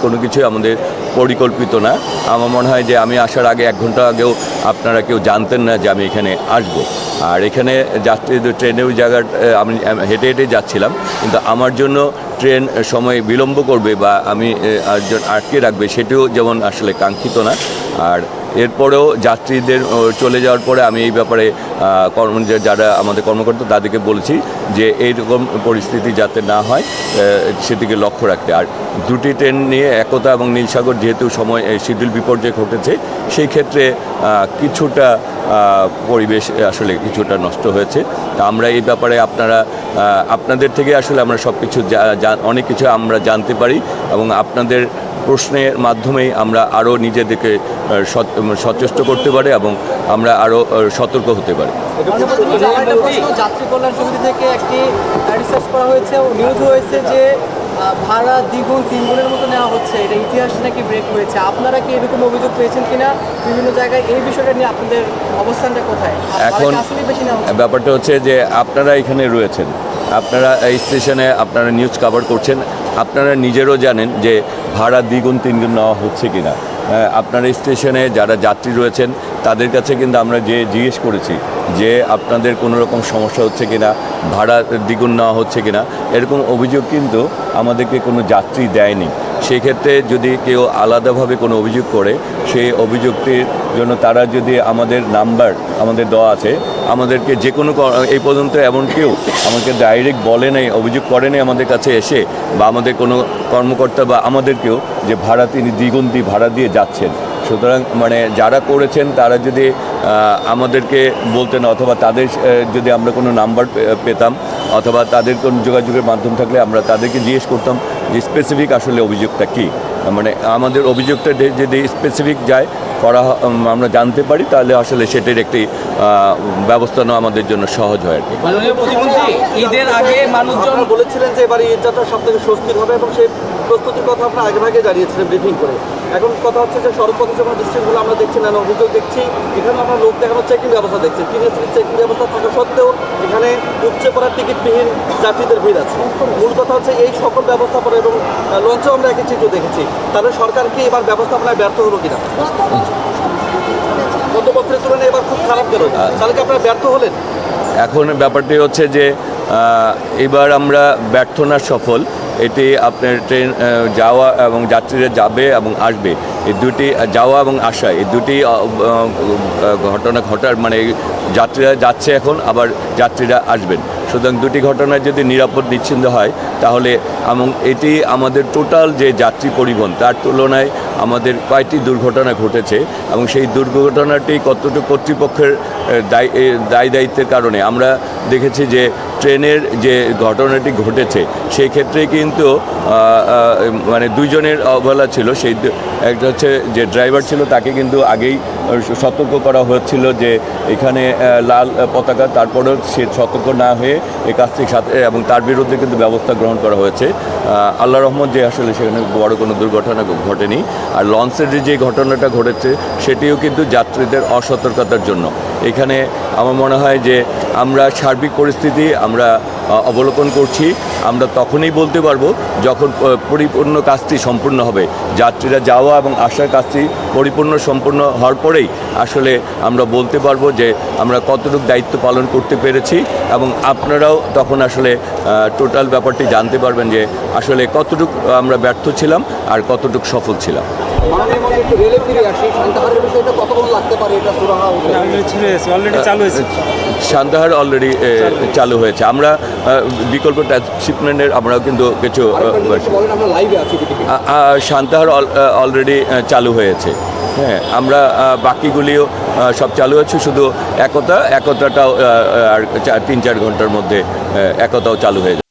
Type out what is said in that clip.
কোনো কিছুই আমাদের পরিকল্পিত না। আমার মনে হয় যে আমি আসার আগে 1 ঘন্টা আগেও আপনারা কেউ জানতেন না যে আমি এখানে আসব। আর এখানে যাত্রীদের ট্রেনের ওই জায়গায় আমি হেঁটে হেঁটে যাচ্ছিলাম, কিন্তু আমার জন্য ট্রেন সময় বিলম্ব করবে বা আমি আটকে রাখবে সেটিও যেমন আসলে কাঙ্ক্ষিত না। আর এরপরেও যাত্রীদের চলে যাওয়ার পরে আমি এই ব্যাপারে যারা আমাদের কর্মকর্তা তাদেরকে বলেছি যে এইরকম পরিস্থিতি যাতে না হয় সেদিকে লক্ষ্য রাখতে। আর দুটি ট্রেন নিয়ে একতা এবং নীলসাগর যেহেতু সময় শিডিউল বিপর্যয় ঘটেছে, সেই ক্ষেত্রে কিছুটা পরিবেশ আসলে কিছুটা নষ্ট হয়েছে। তা আমরা এই ব্যাপারে আপনাদের থেকে আসলে আমরা সব কিছু অনেক কিছু আমরা জানতে পারি এবং আপনাদের প্রশ্নের মাধ্যমেই আমরা আরও নিজেদেরকে সচেষ্ট করতে পারি এবং আমরা আরও সতর্ক হতে পারি। যাত্রী কল্যাণ সমিতি থেকে একটি রিসার্চ করা হয়েছে ও নিউজ হয়েছে যে ভাড়া দ্বিগুণ 3 গুণের মতো নেওয়া হচ্ছে, এটা ইতিহাস নাকি ব্রেক হয়েছে। আপনারা কি এরকম অভিযোগ পেয়েছেন কিনা বিভিন্ন জায়গায়? এই বিষয়টা নিয়ে আপনাদের অবস্থানটা কোথায়? এখন ব্যাপারটা হচ্ছে যে আপনারা এখানে রয়েছেন, আপনারা এই স্টেশনে আপনারা নিউজ কভার করছেন, আপনারা নিজেরও জানেন যে ভাড়া দ্বিগুণ 3 গুণ নেওয়া হচ্ছে কিনা। আপনার স্টেশনে যারা যাত্রী রয়েছেন তাদের কাছে কিন্তু আমরা জিজ্ঞেস করেছি যে আপনাদের কোনো রকম সমস্যা হচ্ছে কিনা, ভাড়া দ্বিগুণ নেওয়া হচ্ছে কিনা। এরকম অভিযোগ কিন্তু আমাদেরকে কোনো যাত্রী দেয়নি। সেই ক্ষেত্রে যদি কেউ আলাদাভাবে কোনো অভিযোগ করে, সেই অভিযোগটির জন্য তারা যদি আমাদের নাম্বার আমাদের দেওয়া আছে, আমাদেরকে যে কোনো এই পর্যন্ত এমন কেউ আমাকে ডাইরেক্ট বলে নাই, অভিযোগ করে নাই আমাদের কাছে এসে, বা আমাদের কোনো কর্মকর্তা বা আমাদেরকেও যে ভাড়া তিনি দ্বিগুণ ভাড়া দিয়ে যাচ্ছেন। সুতরাং মানে যারা করেছেন তারা যদি আমাদেরকে বলতেন, অথবা তাদের যদি আমরা কোনো নাম্বার পেতাম অথবা তাদের কোনো যোগাযোগের মাধ্যম থাকলে আমরা তাদেরকে জিজ্ঞেস করতাম যে স্পেসিফিক আসলে অভিযোগটা কী। মানে আমাদের অভিযোগটা যদি স্পেসিফিক যায় আমরা জানতে পারি, তাহলে আসলে সেটির একটি ব্যবস্থা নেওয়া আমাদের জন্য সহজ হয় আর কি। ঈদের আগে মানুষজন বলেছিলেন যে এবার ঈদ যাত্রা সব থেকে স্বস্তির হবে এবং সেই প্রস্তুতির কথা আপনারা আগে জানিয়েছিলেন ব্রিফিং করে। এখন কথা হচ্ছে যে সড়ক পথে যখন ডিস্ট্রিক্টগুলো আমরা দেখছি নানা অভিযোগ দেখছি, এখানে আমরা লোক দেখানোর চেকিং ব্যবস্থা দেখছি, চেকিং ব্যবস্থা থাকা সত্ত্বেও এখানে উপচে পড়ার টিকিটবিহীন যাত্রীদের ভিড় আছে। মূল কথা হচ্ছে এই সকল ব্যবস্থাপনা এবং লঞ্চেও আমরা একই চিত্র দেখেছি। তাহলে সরকার কি এবার ব্যবস্থাপনায় ব্যর্থ হলো কিনা? গত বছরের তুলনায় এবার খুব খারাপ গেল, তাহলে কি আপনারা ব্যর্থ হলেন? এখন ব্যাপারটি হচ্ছে যে এবার আমরা ব্যর্থ না সফল, এটি আপনার ট্রেন যাওয়া এবং যাত্রীরা যাবে এবং আসবে, এই দুটি যাওয়া এবং আসা এই দুটি ঘটনা ঘটার মানে যাত্রীরা যাচ্ছে এখন, আবার যাত্রীরা আসবেন। সুতরাং দুটি ঘটনায় যদি নিরাপদ বিচ্ছিন্ন হয় তাহলে এবং এটি আমাদের টোটাল যে যাত্রী পরিবহন তার তুলনায় আমাদের কয়েকটি দুর্ঘটনা ঘটেছে এবং সেই দুর্ঘটনাটি কতটুকু কর্তৃপক্ষের দায়িত্বের কারণে আমরা দেখেছি যে ট্রেনের যে ঘটনাটি ঘটেছে সেই ক্ষেত্রে কিন্তু মানে 2 জনের অবহেলা ছিল। সেই একটা হচ্ছে যে ড্রাইভার ছিল, তাকে কিন্তু আগেই সতর্ক করা হয়েছিল যে এখানে লাল পতাকা, তারপরেও সে সতর্ক না হয়ে এই কাজটির সাথে এবং তার বিরুদ্ধে কিন্তু ব্যবস্থা গ্রহণ করা হয়েছে। আল্লাহ রহমত যে আসলে সেখানে বড় কোনো দুর্ঘটনা ঘটেনি। আর লঞ্চের যে ঘটনাটা ঘটেছে সেটিও কিন্তু যাত্রীদের অসতর্কতার জন্য। এখানে আমার মনে হয় যে আমরা সার্বিক পরিস্থিতি আমরা অবলোকন করছি। আমরা তখনই বলতে পারবো যখন পরিপূর্ণ কাজটি সম্পূর্ণ হবে, যাত্রীরা যাওয়া এবং আসার কাজটি সম্পূর্ণ হওয়ার পরেই আসলে আমরা বলতে পারবো যে আমরা কতটুকু দায়িত্ব পালন করতে পেরেছি এবং আপনারাও তখন আসলে টোটাল ব্যাপারটি জানতে পারবেন যে আসলে কতটুকু আমরা ব্যর্থ ছিলাম আর কতটুকু সফল ছিলাম। সান্তাহার অলরেডি চালু হয়েছে। আমরা বিকল্প ট্রান্সশিপমেন্টের আমরাও কিন্তু কিছু সান্তাহার অলরেডি চালু হয়েছে। হ্যাঁ, আমরা বাকিগুলিও সব চালু হয়েছে, শুধু একতাটাও আর 3-4 ঘন্টার মধ্যে একতাও চালু হয়ে যাবে।